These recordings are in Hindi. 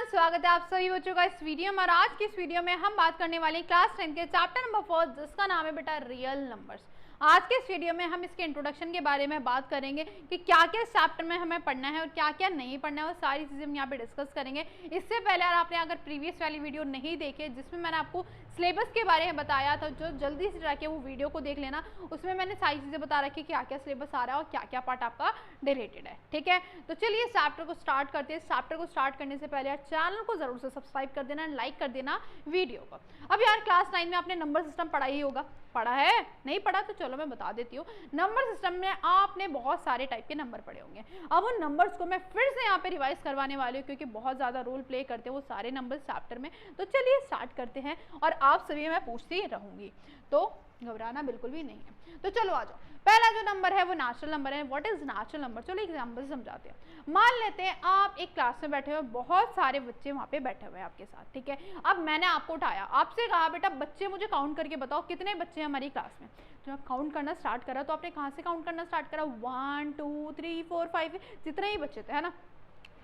स्वागत है आप सभी बच्चों का इस वीडियो में। और आज की इस वीडियो में हम बात करने वाले क्लास 10 के चैप्टर नंबर 4 जिसका नाम है बेटा रियल नंबर्स। आज के इस वीडियो में हम इसके इंट्रोडक्शन के बारे में बात करेंगे कि क्या क्या इस चैप्टर में हमें पढ़ना है और क्या क्या नहीं पढ़ना है, वो सारी चीज़ें हम यहाँ पे डिस्कस करेंगे। इससे पहले आपने अगर प्रीवियस वाली वीडियो नहीं देखी जिसमें मैंने आपको सिलेबस के बारे में बताया था, जो जल्दी से जाके वो वीडियो को देख लेना, उसमें मैंने सारी चीज़ें बता रखी क्या क्या सिलेबस आ रहा है और क्या क्या पार्ट आपका रिलेटेड है। ठीक है, तो चलिए इस चैप्टर को स्टार्ट करते हैं। इस चैप्टर को स्टार्ट करने से पहले यार चैनल को जरूर से सब्सक्राइब कर देना, लाइक कर देना वीडियो को। अब यार क्लास 9 में आपने नंबर सिस्टम पढ़ा ही होगा, पढ़ा है? नहीं पढ़ा तो चलो मैं बता देती हूँ। नंबर सिस्टम में आपने बहुत सारे टाइप के नंबर पढ़े होंगे। अब उन नंबर्स को मैं फिर से यहाँ पे रिवाइज करवाने वाली हूँ क्योंकि बहुत ज़्यादा रोल प्ले करते हैं वो सारे नंबर चैप्टर में। तो चलिए स्टार्ट करते हैं और आप सभी मैं पूछती रहूँगी, तो घबराना बिल्कुल भी नहीं है। तो चलो आ जाओ। पहला जो नंबर है वो नेचुरल नंबर है। What is natural number? चलो एग्जांपल से समझाते हैं। मान लेते हैं आप एक क्लास में बैठे हो, बहुत सारे बच्चे वहाँ पे बैठे हुए हैं आपके साथ। ठीक है, अब मैंने आपको उठाया, आपसे कहा बेटा बच्चे मुझे काउंट करके बताओ कितने बच्चे हैं हमारी क्लास में। तो आप काउंट करना स्टार्ट करा, तो आपने कहाँ से काउंट करना स्टार्ट करा? 1 2 3 4 5 जितने ही बच्चे थे, है ना।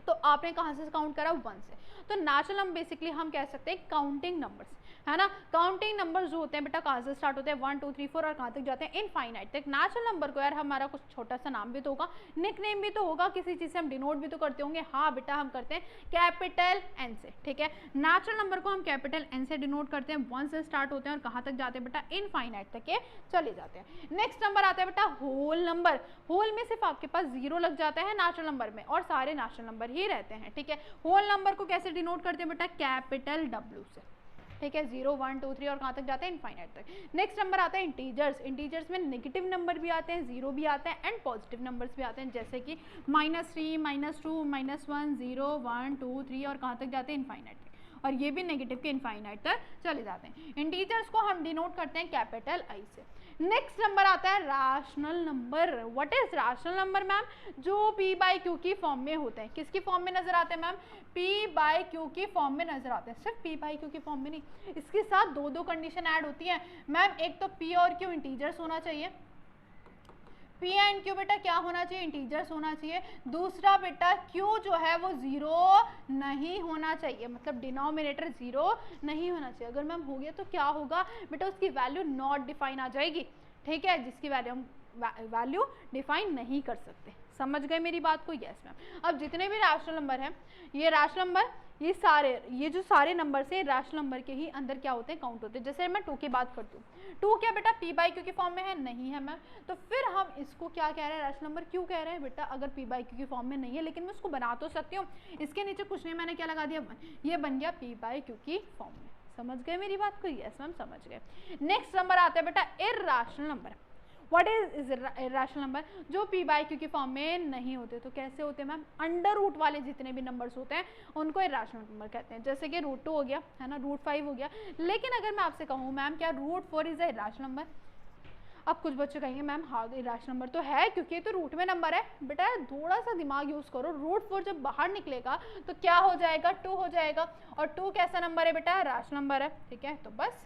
तो आपने कहाँ से काउंट करा? 1 से। तो नेचुरल नंबर बेसिकली हम कह सकते हैं काउंटिंग नंबर्स, है ना। काउंटिंग नंबर्स जो होते हैं बेटा कहाँ से स्टार्ट होते हैं? 1 2 3 4 और कहाँ तक जाते हैं? इनफाइनाइट तक। नेचुरल नंबर को यार हमारा कुछ छोटा सा नाम भी तो होगा, निक नेम भी तो होगा, किसी चीज़ से हम डिनोट भी तो करते होंगे। हाँ बेटा हम करते हैं कैपिटल एन से। ठीक है, नेचुरल नंबर को हम कैपिटल एन से डिनोट करते हैं। 1 से स्टार्ट होते हैं और कहाँ तक जाते हैं बेटा? इनफाइनाइट तक के चले जाते हैं। नेक्स्ट नंबर आता है बेटा होल नंबर। होल में सिर्फ आपके पास 0 लग जाता है नेचुरल नंबर में, और सारे नेचुरल नंबर ही रहते हैं। ठीक है, होल नंबर को कैसे डिनोट करते हैं बेटा? कैपिटल W से। ठीक है, 0 1 2 3 और कहाँ तक जाते हैं? इनफाइनाइट तक। नेक्स्ट नंबर आता है इंटीजर्स। इंटीजर्स में नेगेटिव नंबर भी आते हैं, 0 भी आता है एंड पॉजिटिव नंबर्स भी आते हैं, जैसे कि -3 -2 -1 0 1 2 3 और कहाँ तक जाते हैं? इनफाइनाइट तक। और ये भी नेगेटिव के इनफाइनाइट तक चले जाते हैं। इंटीजर्स को हम डिनोट करते हैं कैपिटल I से। नेक्स्ट नंबर आता है rational number. What is rational number ma'am? जो P/Q की फॉर्म में होते हैं। किसकी फॉर्म में नजर आते हैं मैम? P/Q की फॉर्म में नजर आते हैं। सिर्फ P/Q की फॉर्म में नहीं, इसके साथ दो कंडीशन ऐड होती है मैम। एक तो P और Q इंटीजर्स होना चाहिए, P एंड Q बेटा क्या होना चाहिए? इंटीजर्स होना चाहिए। दूसरा बेटा Q जो है वो 0 नहीं होना चाहिए, मतलब डिनोमिनेटर 0 नहीं होना चाहिए। अगर मैम हो गया तो क्या होगा बेटा? उसकी वैल्यू नॉट डिफाइन आ जाएगी। ठीक है, जिसकी वैल्यू हम वैल्यू डिफाइन नहीं कर सकते। समझ गए मेरी बात को? Yes ma'am. अब जितने भी रैशनल नंबर हैं, ये रैशनल नंबर ये जो सारे नंबर से रैशनल नंबर के ही अंदर क्या होते हैं? काउंट होते हैं। जैसे मैं 2 की बात करती हूँ, 2 क्या बेटा P/Q की फॉर्म में है? नहीं है मैम। तो फिर हम इसको क्या कह रहे हैं? रैशनल नंबर क्यों कह रहे हैं बेटा? अगर P/Q की फॉर्म में नहीं है, लेकिन मैं उसको बना तो सकती हूँ। इसके नीचे कुछ नहीं, मैंने क्या लगा दिया? ये बन गया P/Q की फॉर्म में। समझ गए मेरी बात को? यस मैम समझ गए। नेक्स्ट नंबर आता है बेटा irrational number. What is irrational number? जो P/Q की फॉर्म में नहीं होते। तो कैसे होते हैं मैम? अंडर रूट वाले जितने भी नंबर्स होते हैं उनको इर्रेशनल नंबर कहते हैं, जैसे कि √2 हो गया, है ना, √5 हो गया। लेकिन अगर मैं आपसे कहूँ मैम क्या √4 इज अ इर्रेशनल नंबर? अब कुछ बच्चे कहेंगे मैम हाँ इर्रेशनल नंबर तो है क्योंकि तो रूट में नंबर है। बेटा थोड़ा सा दिमाग यूज करो, √4 जब बाहर निकलेगा तो क्या हो जाएगा? 2 हो जाएगा। और 2 कैसा नंबर है बेटा? इर्रेशनल नंबर है। ठीक है, तो बस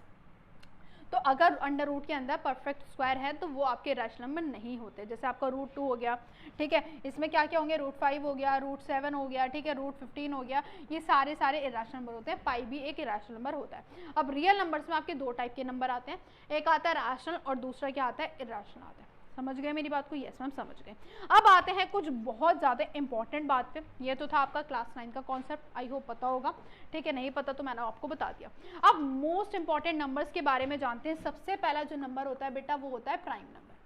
तो अगर अंडर रूट के अंदर परफेक्ट स्क्वायर है तो वो आपके रैशनल नंबर नहीं होते। जैसे आपका √2 हो गया, ठीक है, इसमें क्या क्या होंगे? √5 हो गया, √7 हो गया, ठीक है, √15 हो गया। ये सारे इर्रेशनल नंबर होते हैं। पाई भी एक इर्रेशनल नंबर होता है। अब रियल नंबर्स में आपके 2 टाइप के नंबर आते हैं, एक आता है रैशनल और दूसरा क्या आता है? इर्रेशनल आता है। समझ गए मेरी बात को? यस मैम समझ गए। अब आते हैं कुछ बहुत ज़्यादा इंपॉर्टेंट बात पे। ये तो था आपका क्लास 9 का कॉन्सेप्ट, आई होप पता होगा। ठीक है, नहीं पता तो मैंने आपको बता दिया। अब मोस्ट इंपॉर्टेंट नंबर्स के बारे में जानते हैं। सबसे पहला जो नंबर होता है बेटा वो होता है प्राइम नंबर।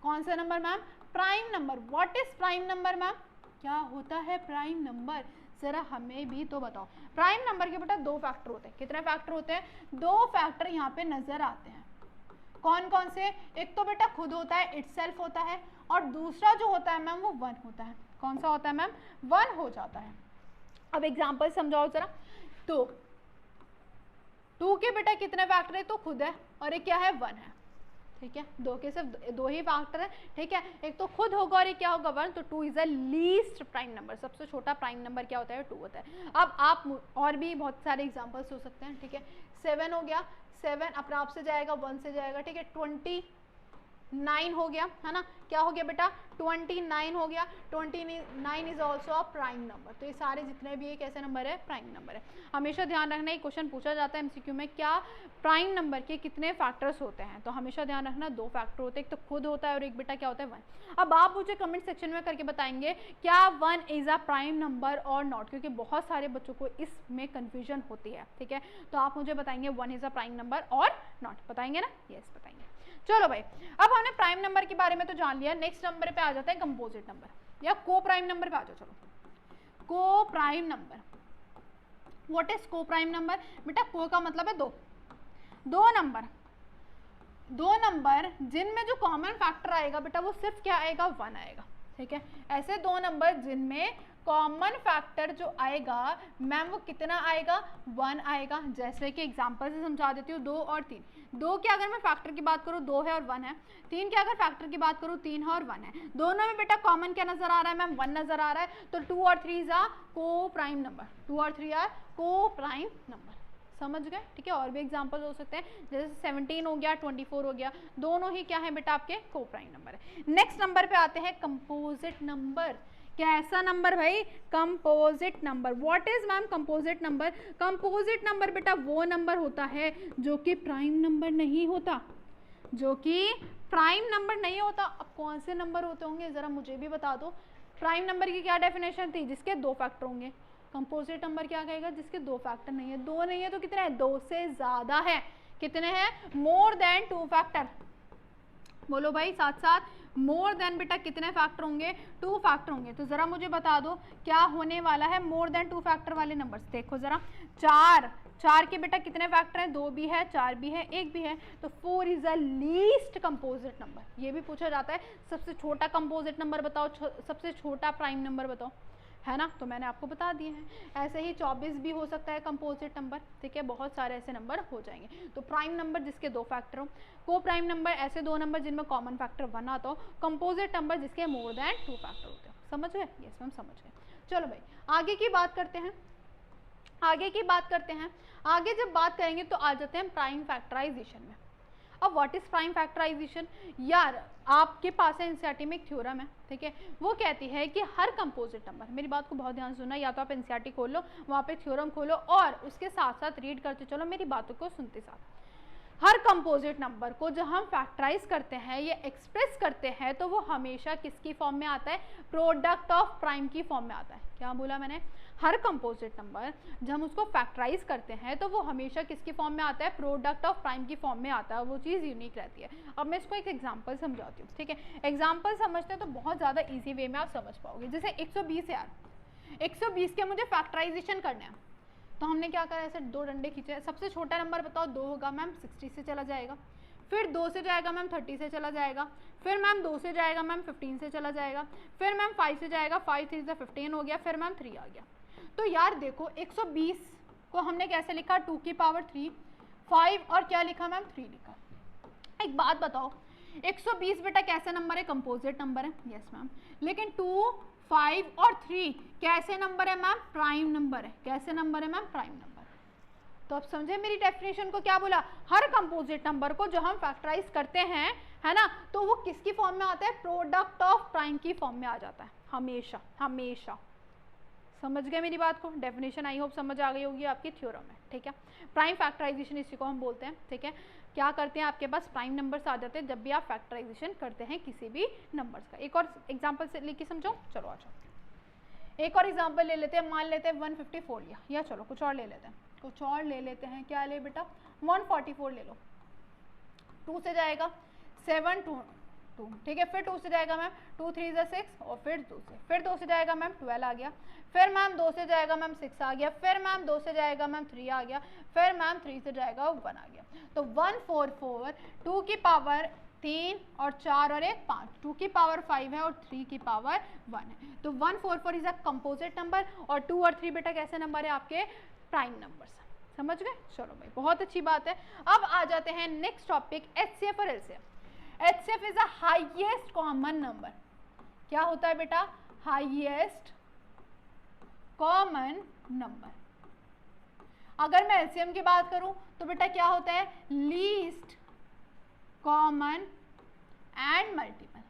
कौन सा number ma'am? Prime number. What is prime number ma'am? क्या होता है प्राइम नंबर? जरा हमें भी तो बताओ। प्राइम नंबर के बेटा 2 फैक्टर होते हैं। कितने फैक्टर होते हैं? 2 फैक्टर यहाँ पे नजर आते हैं। कौन कौन से? एक तो बेटा खुद होता है, इटसेल्फ होता है, और दूसरा जो होता है मैम वो 1 होता है। कौन सा होता है मैम? 1 हो जाता है। अब एग्जांपल समझाओ जरा। तो 2 के बेटा कितने फैक्टर है? तो खुद है और एक क्या है? 1 है। ठीक है, 2 के सिर्फ 2 ही फैक्टर है। ठीक है, एक तो खुद होगा और एक क्या होगा? 1। तो 2 is a least prime number. सबसे छोटा प्राइम नंबर क्या होता है? 2 होता है। अब आप और भी बहुत सारे एग्जांपल्स हो सकते हैं। ठीक है, 7 हो गया, 7 अपने आप से जाएगा, 1 से जाएगा। ठीक है, 20 29 हो गया, है ना, क्या हो गया बेटा 29 हो गया, 29 is also a prime number. तो ये सारे जितने भी ये कैसे नंबर है, प्राइम नंबर है। हमेशा ध्यान रखना, एक क्वेश्चन पूछा जाता है एमसीक्यू में, क्या प्राइम नंबर के कितने फैक्टर्स होते हैं, तो हमेशा ध्यान रखना 2 फैक्टर होते हैं, एक तो खुद होता है और एक बेटा क्या होता है 1। अब आप मुझे कमेंट सेक्शन में करके बताएंगे क्या 1 इज अ प्राइम नंबर और नॉट, क्योंकि बहुत सारे बच्चों को इसमें कंफ्यूजन होती है, ठीक है, तो आप मुझे बताएंगे 1 इज अ प्राइम नंबर और नॉट, बताएंगे ना, यस बताएंगे। चलो भाई, अब हमने प्राइम नंबर के बारे में तो जान लिया, नेक्स्ट नंबर पे आ जाते हैं कंपोजिट नंबर या को प्राइम नंबर पे आ जाओ। चलो को प्राइम नंबर, व्हाट इज को प्राइम नंबर, बेटा को का मतलब है दो नंबर जिनमें जो कॉमन फैक्टर आएगा बेटा वो सिर्फ क्या आएगा, 1 आएगा, ठीक है। ऐसे 2 नंबर जिनमें कॉमन फैक्टर जो आएगा मैम वो कितना आएगा, 1 आएगा। जैसे कि एग्जांपल से समझा देती हूँ, 2 और 3, 2 के अगर मैं फैक्टर की बात करूँ 2 है और 1 है, 3 के अगर फैक्टर की बात करूँ 3 है और 1 है, दोनों में बेटा कॉमन क्या नजर आ रहा है मैम, 1 नजर आ रहा है, तो 2 और 3 इज को प्राइम नंबर, 2 और 3 आर को प्राइम नंबर, समझ गए, ठीक है। और भी एग्जांपल हो सकते हैं, जैसे 17 हो गया, 24 हो गया, दोनों ही क्या है बेटा आपके को प्राइम नंबर है। नेक्स्ट नंबर पे आते हैं कंपोजिट नंबर। कैसा नंबर भाई, composite number. What is ma'am composite number, composite number बेटा वो नंबर होता है जो कि प्राइम नंबर नहीं होता, जो कि प्राइम नंबर नहीं होता। अब कौन से नंबर होते होंगे जरा मुझे भी बता दो। प्राइम नंबर की क्या डेफिनेशन थी, जिसके 2 फैक्टर होंगे। कंपोजिट नंबर क्या कहेगा, जिसके 2 फैक्टर नहीं है, 2 नहीं है तो कितने हैं, 2 से ज्यादा है, कितने हैं, मोर देन 2 फैक्टर। बोलो भाई साथ साथ, मोर देन बेटा कितने फैक्टर होंगे, 2 फैक्टर होंगे। तो जरा मुझे बता दो क्या होने वाला है मोर देन 2 फैक्टर वाले नंबर्स, देखो जरा, 4 के बेटा कितने फैक्टर हैं, 2 भी है, 4 भी है, 1 भी है, तो 4 is a least composite number. ये भी पूछा जाता है, सबसे छोटा कंपोजिट नंबर बताओ, सबसे छोटा प्राइम नंबर बताओ, है ना, तो मैंने आपको बता दिए हैं। ऐसे ही 24 भी हो सकता है कंपोजिट नंबर, ठीक है, बहुत सारे ऐसे नंबर हो जाएंगे। तो प्राइम नंबर जिसके 2 फैक्टर हो, को प्राइम नंबर ऐसे 2 नंबर जिनमें कॉमन फैक्टर 1 आता हो, कंपोजिट नंबर जिसके मोर देन 2 फैक्टर होते हो। समझ गए, यस मैम समझ गए। चलो भाई आगे की बात करते हैं, आगे जब बात करेंगे तो आ जाते हैं प्राइम फैक्टराइजेशन में। अब व्हाट इज प्राइम फैक्टराइजेशन, यार आपके पास है एनसीईआरटी में एक थ्योरम है, ठीक है, वो कहती है कि हर कंपोजिट नंबर, मेरी बात को बहुत ध्यान सुनना, या तो आप एनसीईआरटी खोल लो, वहाँ पे थ्योरम खोलो और उसके साथ साथ रीड करते चलो, मेरी बातों को सुनते साथ। हर कंपोजिट नंबर को जब हम फैक्टराइज करते हैं या एक्सप्रेस करते हैं तो वो हमेशा किसकी फॉर्म में आता है, प्रोडक्ट ऑफ प्राइम की फॉर्म में आता है। क्या बोला मैंने, हर कंपोजिट नंबर जब हम उसको फैक्टराइज करते हैं तो वो हमेशा किसकी फॉर्म में आता है, प्रोडक्ट ऑफ प्राइम की फॉर्म में आता है, वो चीज़ यूनिक रहती है। अब मैं इसको एक एग्जांपल समझाती हूँ, ठीक है, एग्जांपल समझते हैं तो बहुत ज़्यादा ईजी वे में आप समझ पाओगे। जैसे 120 यार, 120 के मुझे फैक्टराइजेशन करना है, तो हमने क्या करा, ऐसे 2 डंडे खींचे, सबसे छोटा नंबर बताओ, 2 होगा मैम 60 से चला जाएगा, फिर 2 से जाएगा मैम 30 से चला जाएगा, फिर मैम 2 से जाएगा मैम 15 से चला जाएगा, फिर मैम 5 से जाएगा, 5 3 से 15 हो गया, फिर मैम 3 आ गया। तो यार देखो 120 को हमने कैसे लिखा, 2 की पावर 3, 5 और क्या लिखा मैम 3 लिखा। एक बात बताओ, 120 बेटा कैसे नंबर है, कंपोजिट नंबर है, यस मैम, लेकिन 2, 5 और 3 कैसे नंबर है मैम, प्राइम नंबर है। कैसे नंबर है मैम, प्राइम नंबर। तो अब समझे मेरी डेफिनेशन को, क्या बोला, हर कंपोजिट नंबर को जो हम फैक्टराइज करते हैं, है ना, तो वो किसकी फॉर्म में आता है, प्रोडक्ट ऑफ प्राइम की फॉर्म में आ जाता है, हमेशा हमेशा। समझ गए मेरी बात को, डेफिनेशन आई होप समझ आ गई होगी आपकी थ्योरम में, ठीक है। प्राइम फैक्टराइजेशन इसी को हम बोलते हैं, ठीक है। क्या करते हैं, आपके पास प्राइम नंबर्स आ जाते हैं जब भी आप फैक्टराइजेशन करते हैं किसी भी नंबर्स का। एक और एग्जांपल से लेके समझो, चलो आ जाओ, एक और एग्जांपल ले लेते हैं, मान लेते हैं 154 लिया, या चलो कुछ और ले लेते हैं, क्या ले बेटा, 144 ले लो, 2 से जाएगा 7 2, ठीक है, फिर 2 से जाएगा मैम 2 3 ज़ा 6 और फिर 2 से जाएगा मैम 12 आ गया, फिर मैम 2 से जाएगा मैम 6 आ गया, फिर मैम 2 से जाएगा मैम 3 आ गया, फिर मैम 3 से जाएगा 1 आ गया। तो 144, 2 की पावर 3 और 4 और 1 5, 2 की पावर 5 है और 3 की पावर 1 है। तो 144 इज अ कंपोजिट नंबर और 2 और 3 बेटा कैसे नंबर है, आपके प्राइम नंबर्स। समझ गए, चलो भाई बहुत अच्छी बात है। अब आ जाते हैं नेक्स्ट टॉपिक, एचसीएफ और LCF. HCF is a highest common number. क्या होता है बेटा, हाईएस्ट कॉमन नंबर। अगर मैं एलसीएम की बात करूं तो बेटा क्या होता है, लीस्ट कॉमन एंड मल्टीपल।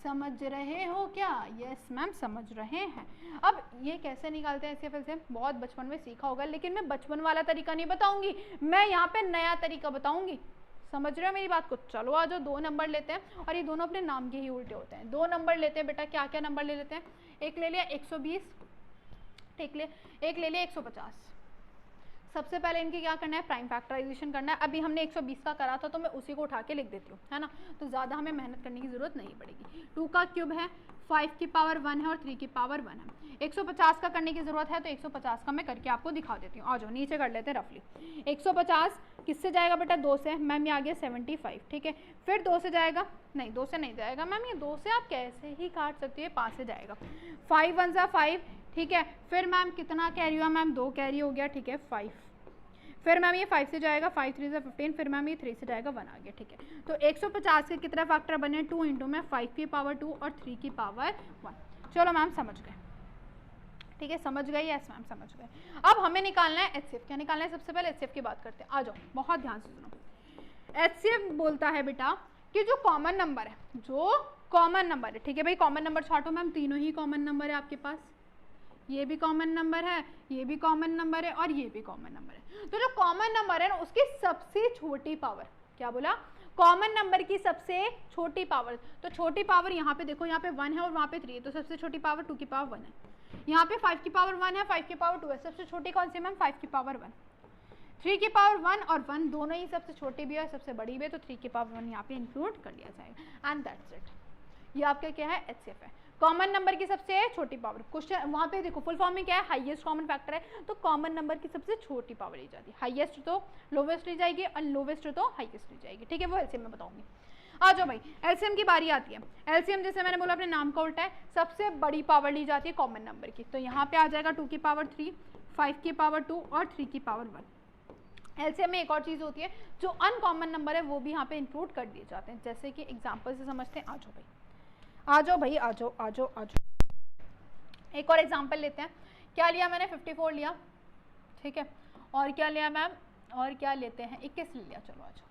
समझ रहे हो क्या? यस मैम समझ रहे हैं। अब ये कैसे निकालते हैं HCF LCM, बहुत बचपन में सीखा होगा, लेकिन मैं बचपन वाला तरीका नहीं बताऊंगी, मैं यहाँ पे नया तरीका बताऊंगी। समझ रहे हो मेरी बात को? चलो आ जाओ, 2 नंबर लेते हैं, और ये दोनों अपने नाम के ही उल्टे होते हैं। 2 नंबर लेते हैं बेटा, क्या क्या नंबर ले लेते हैं? एक ले लिया 120, ठीक ले, एक ले लिया 150। सबसे पहले इनके क्या करना है? प्राइम फैक्टराइजेशन करना है। अभी हमने 120 का करा था तो मैं उसी को उठा के लिख देती हूँ, है ना, तो ज़्यादा हमें मेहनत करने की ज़रूरत नहीं पड़ेगी। 2 का क्यूब है, 5 की पावर 1 है और 3 की पावर 1 है। 150 का करने की ज़रूरत है तो 150 का मैं करके आपको दिखा देती हूँ। आ जाओ नीचे कर लेते हैं रफली। 150 किससे जाएगा बेटा? 2 से। मैम ये आ गया 75, ठीक है। फिर 2 से जाएगा, नहीं 2 से नहीं जाएगा मैम, ये 2 से आप कैसे ही काट सकती हो, 5 से जाएगा। 5 1 ज़ा 5, ठीक है। फिर मैम कितना कैरी हुआ? मैम 2 कैरी हो गया, ठीक है, 5। फिर मैम ये 5 से जाएगा, 5 3 से 15, फिर मैम ये 3 से जाएगा, 1 आ गया, ठीक है। तो 150 के कितना फैक्टर बने? 2 इंटू में 5 की पावर 2 और 3 की पावर 1। चलो मैम समझ गए, ठीक है, समझ गए? यस मैम समझ गए। अब हमें निकालना है HCF। क्या निकालना है? सबसे पहले HCF की बात करते हैं। आ जाओ, बहुत ध्यान से सुनो। HCF बोलता है बेटा कि जो कॉमन नंबर है, जो कॉमन नंबर है, ठीक है भाई, कॉमन नंबर छाटो मैम, तीनों ही कॉमन नंबर है आपके पास। ये भी कॉमन नंबर है, ये भी कॉमन नंबर है और ये भी कॉमन नंबर है। तो जो कॉमन नंबर है ना, उसकी सबसे छोटी पावर, क्या बोला? कॉमन नंबर की सबसे छोटी पावर। तो छोटी पावर यहाँ पे देखो, यहाँ पे 1 है और वहाँ पे 3 है, तो सबसे छोटी पावर 2 की पावर 1 है। यहाँ पे 5 की पावर 1 है, 5 की पावर 2 है, सबसे छोटी कौन सी मैम? 5 की पावर 1। 3 की पावर 1 और 1 दोनों ही सबसे छोटी भी है, सबसे बड़ी भी है, तो 3 की पावर 1 यहाँ पे इंक्लूड कर लिया जाएगा। And that's it. ये आपका क्या है? HCF है, कॉमन नंबर की सबसे छोटी पावर। क्वेश्चन वहाँ पे देखो फुल फॉर्म में क्या है? हाईएस्ट कॉमन फैक्टर है, तो कॉमन नंबर की सबसे छोटी पावर ली जाती है। हाईएस्ट तो लोवेस्ट ली जाएगी और लोवेस्ट तो हाईएस्ट ली जाएगी, ठीक है, वो LCM में बताऊंगी। आ जाओ भाई, LCM की बारी आती है। LCM जैसे मैंने बोला अपने नाम का उल्टा है, सबसे बड़ी पावर ली जाती है कॉमन नंबर की। तो यहाँ पे आ जाएगा 2 की पावर 3, 5 की पावर 2 और 3 की पावर 1। LCM में एक और चीज़ होती है, जो अनकॉमन नंबर है वो भी यहाँ पे इंक्लूड कर दिए जाते हैं, जैसे कि एग्जाम्पल से समझते हैं। आ जाओ भाई, आ जाओ भाई, आ जाओ आ जाओ आ जाओ। एक और एग्जांपल लेते हैं। क्या लिया मैंने? 54 लिया, ठीक है। और क्या लिया मैम? और क्या लेते हैं? 21 ले लिया। चलो आ जाओ,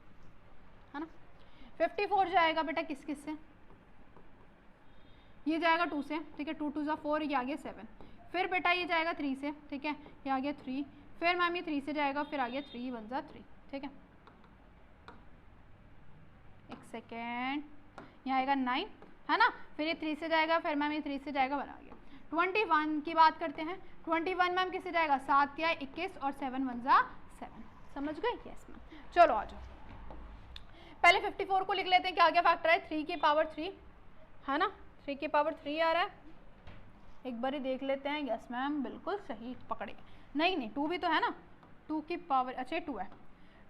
है ना। 54 जाएगा बेटा किस किस से? ये जाएगा 2 से, ठीक है, 2 2 ज़ा 4, ये आ गया 7। फिर बेटा ये जाएगा 3 से, ठीक है, ये आ गया 3। फिर मैम ये 3 से जाएगा, फिर आ गया 3 1 ज़ा 3, ठीक है। एक सेकेंड, यहाँ आएगा 9, है ना। फिर ये 3 से जाएगा, फिर मैम ये 3 से जाएगा, 1 आ गया। 21 की बात करते हैं। 21 मैम किससे जाएगा? 7 या 21 और 7 1 ज़ा 7। समझ गए? Yes ma'am. चलो आ जाओ, पहले 54 को लिख लेते हैं। क्या आ गया फैक्टर है? 3 की पावर 3, है ना, 3 की पावर 3 आ रहा है। एक बार ही देख लेते हैं। यस मैम बिल्कुल सही पकड़े। नहीं नहीं, 2 भी तो है ना, 2 की पावर, अच्छा 2 है,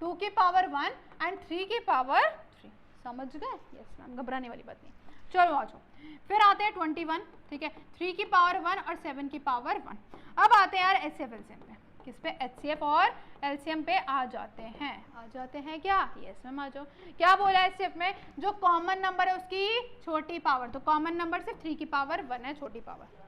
2 की पावर 1 एंड 3 की पावर 3। समझ गए? यस मैम, घबराने वाली बात नहीं। चलो आ जाओ, फिर आते हैं 21, ठीक है, 3 की पावर 1 और 7 की पावर 1। अब आते हैं यार HCF LCM पे। किस पे? HCF और LCM पे आ जाते हैं। आ जाते हैं क्या? यस मैम आ जाओ। क्या बोला है HCF में? जो कॉमन नंबर है उसकी छोटी पावर, तो कॉमन नंबर सिर्फ 3 की पावर 1 है छोटी power.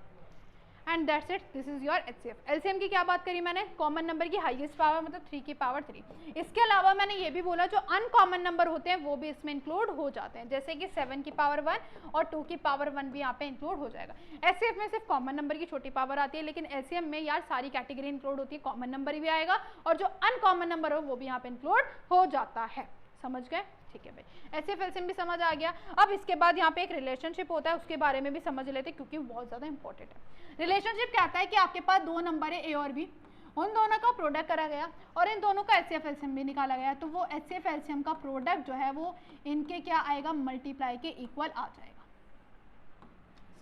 And that's it, this is your HCF। LCM की क्या बात करी मैंने? कॉमन नंबर की हाईएस्ट पावर, मतलब 3 की पावर 3। इसके अलावा मैंने ये भी बोला जो अनकॉमन नंबर होते हैं वो भी इसमें इंक्लूड हो जाते हैं, जैसे कि 7 की पावर 1 और 2 की पावर 1 भी यहाँ पे इंक्लूड हो जाएगा। HCF में सिर्फ कॉमन नंबर की छोटी पावर आती है, लेकिन LCM में यार सारी कैटेगरी इंक्लूड होती है, कॉमन नंबर भी आएगा और जो अनकॉमन नंबर हो वो भी यहाँ पे इंक्लूड हो जाता है। समझ गए? ठीक है भाई, HCF LCM भी समझ आ गया। अब इसके बाद यहाँ पे एक रिलेशनशिप होता है, उसके बारे में भी समझ लेते हैं क्योंकि बहुत ज़्यादा इंपॉर्टेंट है। रिलेशनशिप कहता है कि आपके पास 2 नंबर है, A और B, उन दोनों का प्रोडक्ट करा गया और इन दोनों का HCF LCM भी निकाला गया, तो वो HCF LCM का प्रोडक्ट जो है वो इनके क्या आएगा? मल्टीप्लाई के इक्वल आ जाएगा।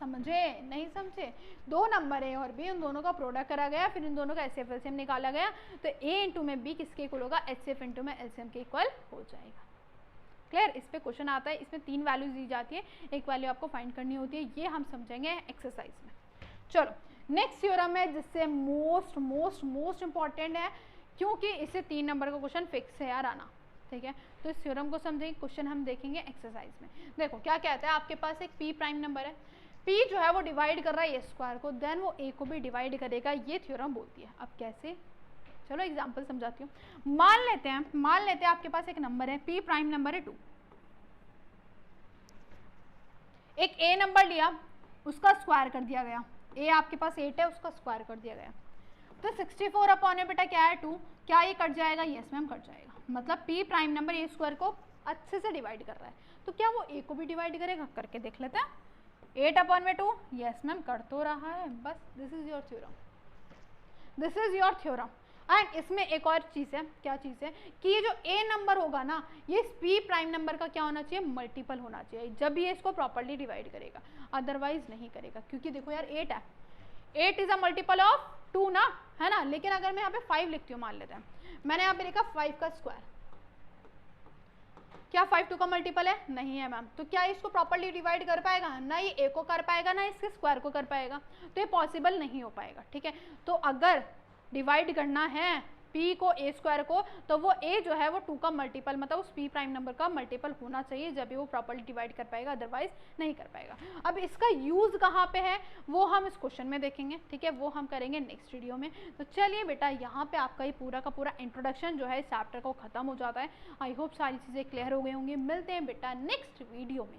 समझे? नहीं समझे? 2 नंबर है और B, उन दोनों का प्रोडक्ट करा गया, फिर इन दोनों का HCF LCM निकाला गया, तो A इंटू में B किसके इक्वल होगा? HCF इंटू में LCM के इक्वल हो जाएगा। क्लियर? इस पे क्वेश्चन आता है, इसमें 3 वैल्यूज दी जाती है, एक वैल्यू आपको फाइंड करनी होती है, ये हम समझेंगे एक्सरसाइज में। चलो नेक्स्ट थ्योरम है जिससे मोस्ट मोस्ट मोस्ट इंपॉर्टेंट है, क्योंकि इससे 3 नंबर का क्वेश्चन फिक्स है यार आना, ठीक है। तो इस थ्योरम को समझेंगे, क्वेश्चन हम देखेंगे एक्सरसाइज में। देखो क्या कहता है, आपके पास एक P प्राइम नंबर है, P जो है वो डिवाइड कर रहा है A स्क्वायर को, देन वो A को भी डिवाइड करेगा, ये थ्योरम बोलती है। अब कैसे? चलो एग्जाम्पल समझाती हूँ। मान लेते हैं आपके पास एक नंबर है, P प्राइम नंबर है 2, एक ए नंबर लिया, उसका स्क्वायर कर दिया गया, ए आपके पास 8 है, उसका स्क्वायर कर दिया गया, तो 64 अपॉन में बेटा क्या है 2, क्या ये कट जाएगा? यस मैम कट जाएगा। मतलब P prime number A square को अच्छे से डिवाइड कर रहा है, तो क्या वो ए को भी डिवाइड करेगा? करके देख लेते हैं। 8 अपॉन में 2, यस मैम कर तो रहा है। बस this is your theorem, this is your theorem. And इसमें एक और चीज़ है, क्या चीज़ है कि ये जो ए नंबर होगा ना, ये पी प्राइम नंबर का क्या होना चाहिए? मल्टीपल होना चाहिए, जब ये इसको प्रॉपर्ली डिवाइड करेगा, अदरवाइज नहीं करेगा। क्योंकि देखो यार 8 है, 8 इज अ मल्टीपल ऑफ 2 ना, है ना। लेकिन अगर मैं यहाँ पे 5 लिखती हूँ, मान लेते हैं मैंने यहाँ पे लिखा 5 का स्क्वायर, क्या 5 2 का मल्टीपल है? नहीं है मैम। तो क्या इसको प्रॉपर्ली डिवाइड कर पाएगा? ना ये ए को कर पाएगा, ना इसके स्क्वायर को कर पाएगा, तो ये पॉसिबल नहीं हो पाएगा। ठीक है, तो अगर डिवाइड करना है p को a स्क्वायर को, तो वो a जो है वो 2 का मल्टीपल, मतलब उस p प्राइम नंबर का मल्टीपल होना चाहिए, जब भी वो प्रॉपर्ली डिवाइड कर पाएगा, अदरवाइज नहीं कर पाएगा। अब इसका यूज़ कहाँ पे है वो हम इस क्वेश्चन में देखेंगे। ठीक है, वो हम करेंगे नेक्स्ट वीडियो में। तो चलिए बेटा, यहाँ पे आपका ये पूरा का पूरा इंट्रोडक्शन जो है इस चैप्टर को खत्म हो जाता है। आई होप सारी चीज़ें क्लियर हो गई होंगी। मिलते हैं बेटा नेक्स्ट वीडियो में।